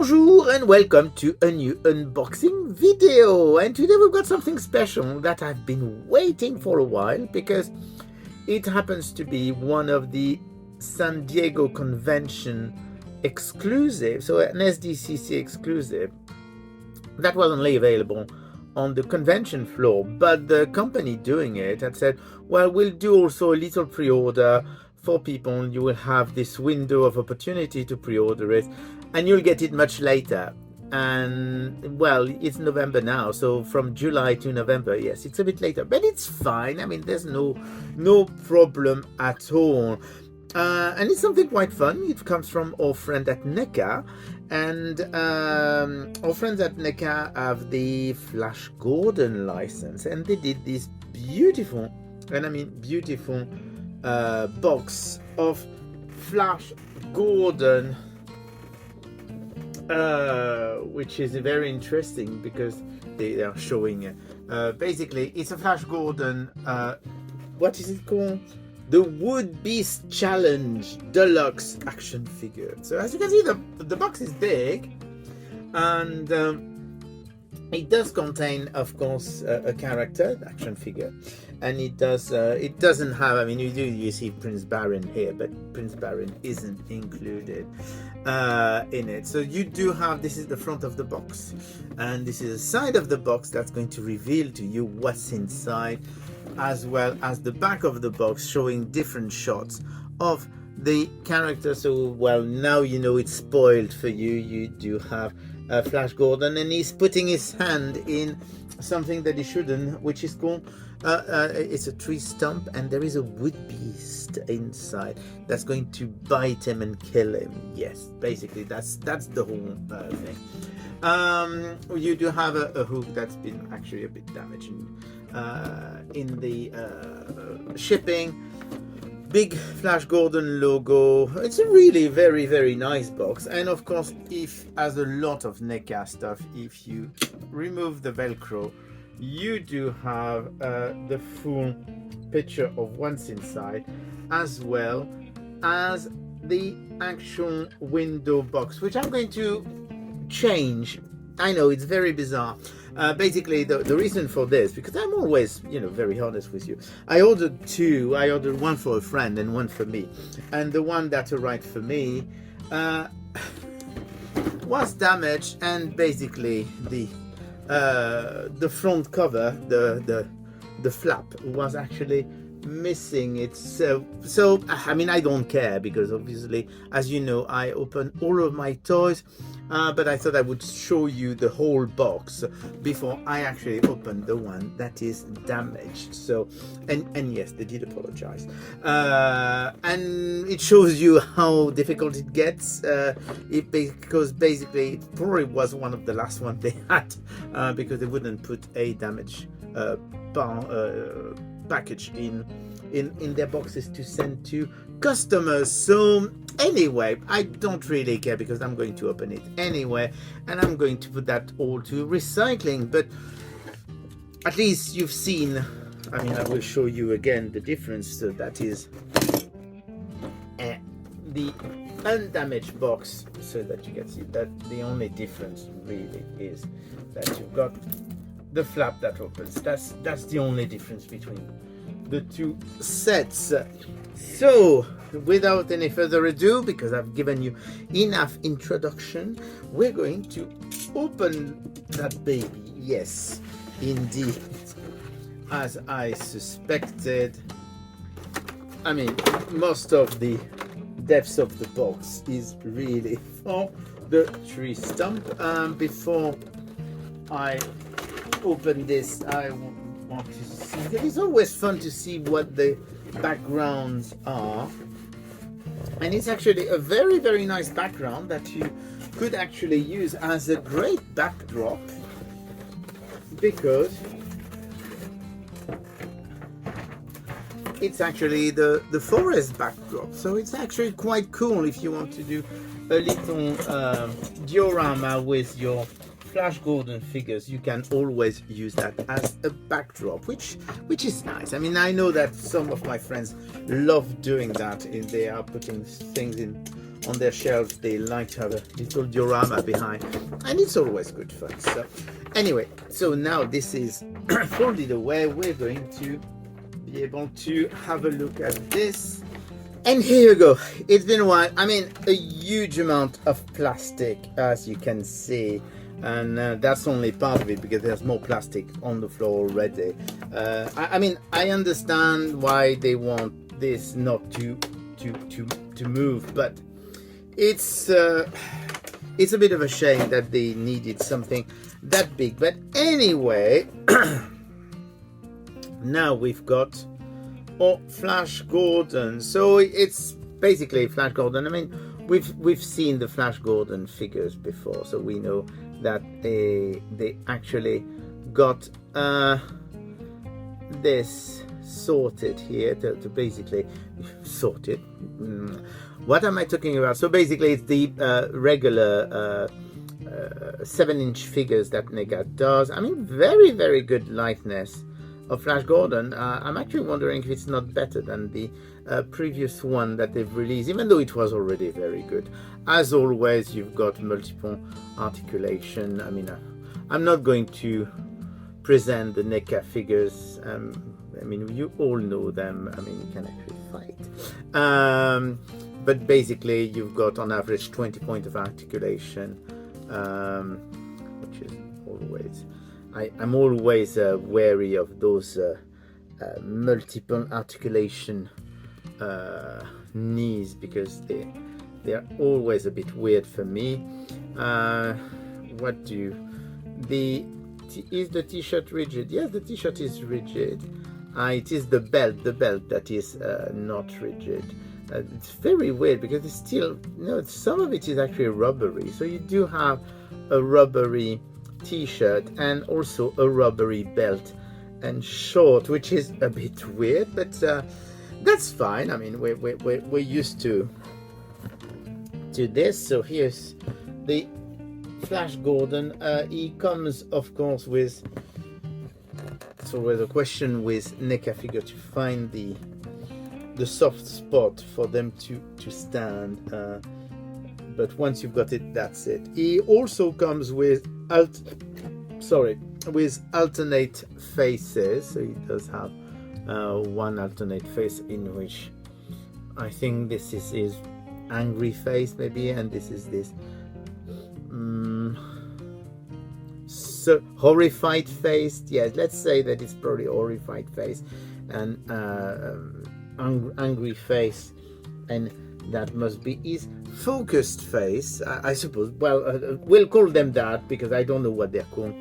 Bonjour and welcome to a new unboxing video, and today we've got something special that I've been waiting for a while because it happens to be one of the San Diego convention exclusive, so an SDCC exclusive that was only available on the convention floor, but the company doing it had said, well, we'll do also a little pre-order for people. You will have this window of opportunity to pre-order it and you'll get it much later. And well, it's November now, so from July to November, yes, it's a bit later, but it's fine. I mean, there's no problem at all. And it's something quite fun. It comes from our friend at NECA, and our friends at NECA have the Flash Gordon license, and they did this beautiful, and I mean beautiful, box of Flash Gordon, which is very interesting because they are showing basically it's a Flash Gordon, what is it called? The Wood Beast Challenge Deluxe action figure. So as you can see, the box is big, and it does contain, of course, a character, the action figure, and it doesn't have, I mean, you see Prince Baron here, but Prince Baron isn't included in it. So you do have, this is the front of the box, and this is the side of the box that's going to reveal to you what's inside, as well as the back of the box showing different shots of the character. So well, now you know it's spoiled for you. You do have Flash Gordon, and he's putting his hand in something that he shouldn't, which is called it's a tree stump, and there is a wood beast inside that's going to bite him and kill him. Yes, basically that's the whole thing. You do have a hook that's been actually a bit damaged in the shipping. Big Flash Gordon logo. It's a really very nice box, and of course, if, as a lot of NECA stuff, if you remove the Velcro, you do have the full picture of what's inside, as well as the actual window box, which I'm going to change. I know it's very bizarre. Basically, the reason for this, because I'm always, very honest with you. I ordered two. I ordered one for a friend and one for me. And the one that arrived for me was damaged, and basically the front cover, the flap, was actually missing. It's so I mean, I don't care, because obviously, as you know, I open all of my toys, but I thought I would show you the whole box before I actually open the one that is damaged. So and yes, they did apologize, and it shows you how difficult it gets, because basically it probably was one of the last ones they had, because they wouldn't put a damaged package in their boxes to send to customers. So anyway, I don't really care, because I'm going to open it anyway, and I'm going to put that all to recycling. But at least you've seen, I mean, I will show you again the difference. So that is the undamaged box, so that you can see that the only difference really is that you've got the flap that opens. That's the only difference between the two sets. So without any further ado, because I've given you enough introduction, we're going to open that baby. Yes, indeed, as I suspected. I mean, most of the depths of the box is really for the tree stump. Before I open this, I want to see, it's always fun to see what the backgrounds are, and it's actually a very nice background that you could actually use as a great backdrop, because it's actually the forest backdrop. So it's actually quite cool if you want to do a little diorama with your Flash Gordon figures. You can always use that as a backdrop, which is nice. I mean, I know that some of my friends love doing that. They are putting things in on their shelves, they like to have a little diorama behind, and it's always good fun. So anyway, so now this is folded away. We're going to be able to have a look at this. And here you go. It's been a while. I mean, a huge amount of plastic, as you can see. And that's only part of it, because there's more plastic on the floor already. I mean, I understand why they want this not to move, but it's a bit of a shame that they needed something that big. But anyway, now we've got Flash Gordon. So it's basically Flash Gordon. I mean, we've seen the Flash Gordon figures before, so we know that they actually got this sorted here to basically sort it. What am I talking about? So basically it's the regular 7-inch figures that NECA does. I mean, very, very good likeness of Flash Gordon. I'm actually wondering if it's not better than the previous one that they've released, even though it was already very good. As always, you've got multiple articulation. I mean, I'm not going to present the NECA figures. I mean, you all know them. I mean, you can actually fight. But basically, you've got on average 20 points of articulation, which is always... I'm always wary of those multiple articulation knees, because they're always a bit weird for me. Is the t-shirt rigid? Yes, the t-shirt is rigid. It is the belt that is not rigid. It's very weird, because it's still, some of it is actually rubbery. So you do have a rubbery t-shirt and also a rubbery belt and short, which is a bit weird, but that's fine. I mean, we're used to this. So here's the Flash Gordon. He comes, of course, with... It's always a question with NECA figure to find the soft spot for them to stand. But once you've got it, that's it. He also comes with alternate faces. So he does have one alternate face, in which I think this is his angry face maybe, and this is this so horrified face. Yes, let's say that it's probably horrified face and angry face, and that must be his focused face, I suppose. Well, we'll call them that, because I don't know what they're called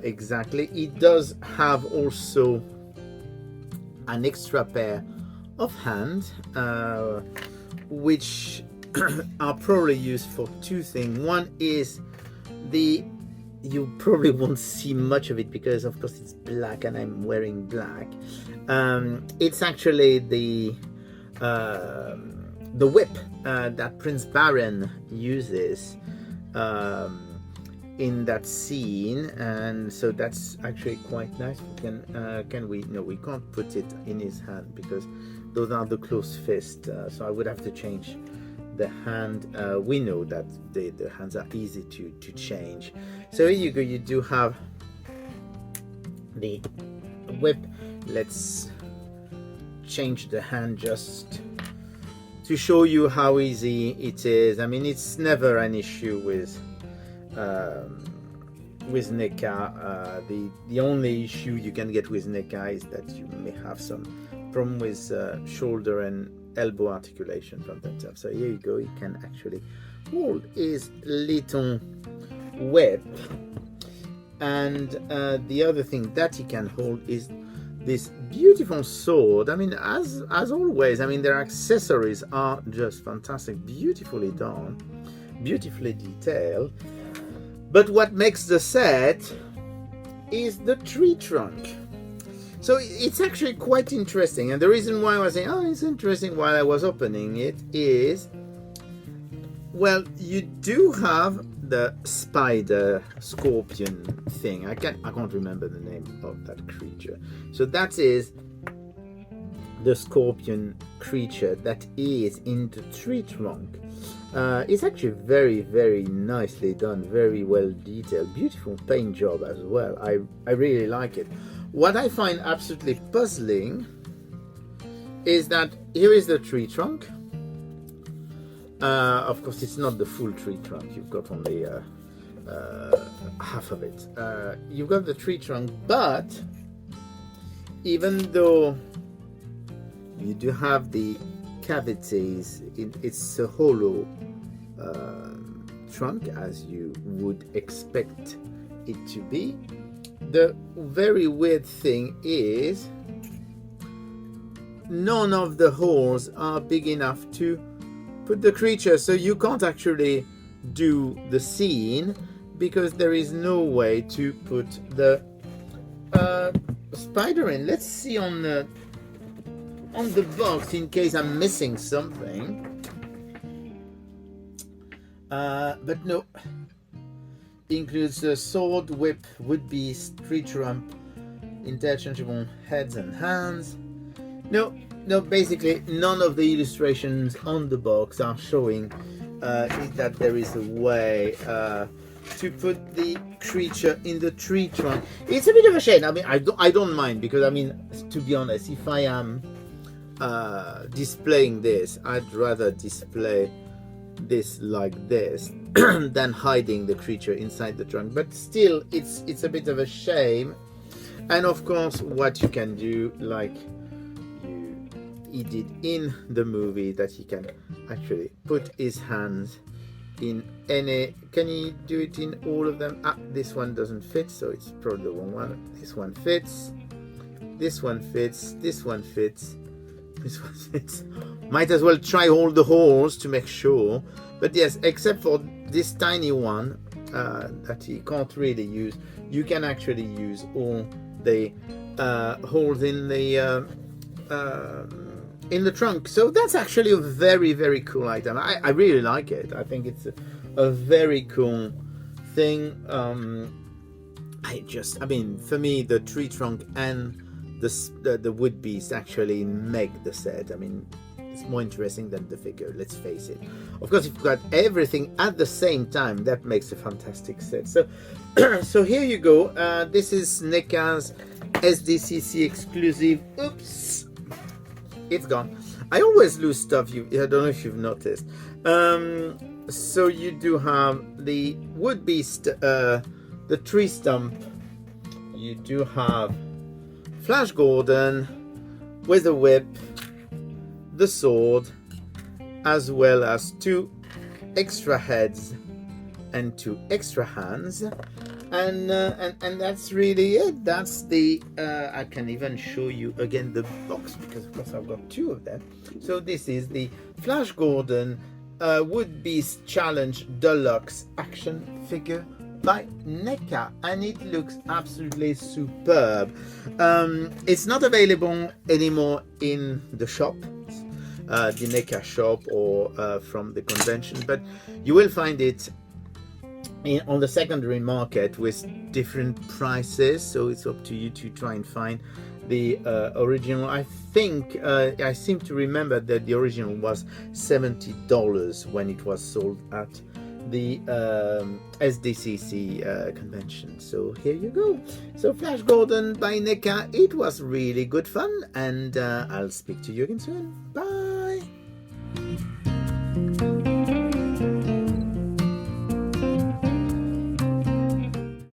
exactly. It does have also an extra pair of hands, which are probably used for two things. One is you probably won't see much of it, because of course it's black and I'm wearing black. It's actually the whip that Prince Baron uses in that scene, and so that's actually quite nice. Can we? No, we can't put it in his hand, because those are the closed fist. So I would have to change the hand. We know that the hands are easy to change. So here you go. You do have the whip. Let's change the hand just to show you how easy it is. I mean, it's never an issue with NECA. The only issue you can get with NECA is that you may have some problem with shoulder and elbow articulation from themselves. So here you go. You can actually hold his little whip, and the other thing that he can hold is this beautiful sword. I mean, as always, I mean, their accessories are just fantastic, beautifully done, beautifully detailed. But what makes the set is the tree trunk. So it's actually quite interesting, and the reason why I was saying, oh, it's interesting while I was opening it is, well, you do have the spider scorpion thing. I can't remember the name of that creature. So that is the scorpion creature that is in the tree trunk. It's actually very, very nicely done, very well detailed, beautiful paint job as well. I really like it. What I find absolutely puzzling is that here is the tree trunk. Of course, it's not the full tree trunk. You've got only half of it. You've got the tree trunk, but even though you do have the cavities, it's a hollow trunk, as you would expect it to be. The very weird thing is none of the holes are big enough to put the creature, so you can't actually do the scene because there is no way to put the spider in. Let's see on the box in case I'm missing something. But no. Includes a sword, whip, wood-beast, tree trunk, interchangeable heads and hands. No, basically none of the illustrations on the box are showing that there is a way to put the creature in the tree trunk. It's a bit of a shame. I mean, I don't mind, because I mean, to be honest, if I am displaying this, I'd rather display this like this than hiding the creature inside the trunk. But still, it's a bit of a shame. And of course, what you can do, like he did in the movie, that he can actually put his hands in any. Can you do it in all of them? This one doesn't fit, so it's probably the wrong one. This one fits, this one fits, this one fits, this one fits. Might as well try all the holes to make sure. But yes, except for this tiny one that he can't really use, you can actually use all the holes in the trunk. So that's actually a very, very cool item. I really like it. I think it's a very cool thing. I mean, for me, the tree trunk and the wood beast actually make the set. I mean, it's more interesting than the figure, let's face it. Of course, if you've got everything at the same time, that makes a fantastic set. So so here you go. This is NECA's SDCC exclusive. Oops, it's gone. I always lose stuff. I don't know if you've noticed. So you do have the wood beast, the tree stump. You do have Flash Gordon with a whip, the sword, as well as 2 extra heads and 2 extra hands, and that's really it. That's the I can even show you again the box, because of course I've got 2 of them. So this is the Flash Gordon Wood Beast Challenge Deluxe action figure by NECA, and it looks absolutely superb. It's not available anymore in the shop, the NECA shop, or from the convention, but you will find it on the secondary market with different prices, so it's up to you to try and find the original. I think I seem to remember that the original was $70 when it was sold at the SDCC convention. So here you go. So Flash Gordon by NECA. It was really good fun, and I'll speak to you again soon. Bye.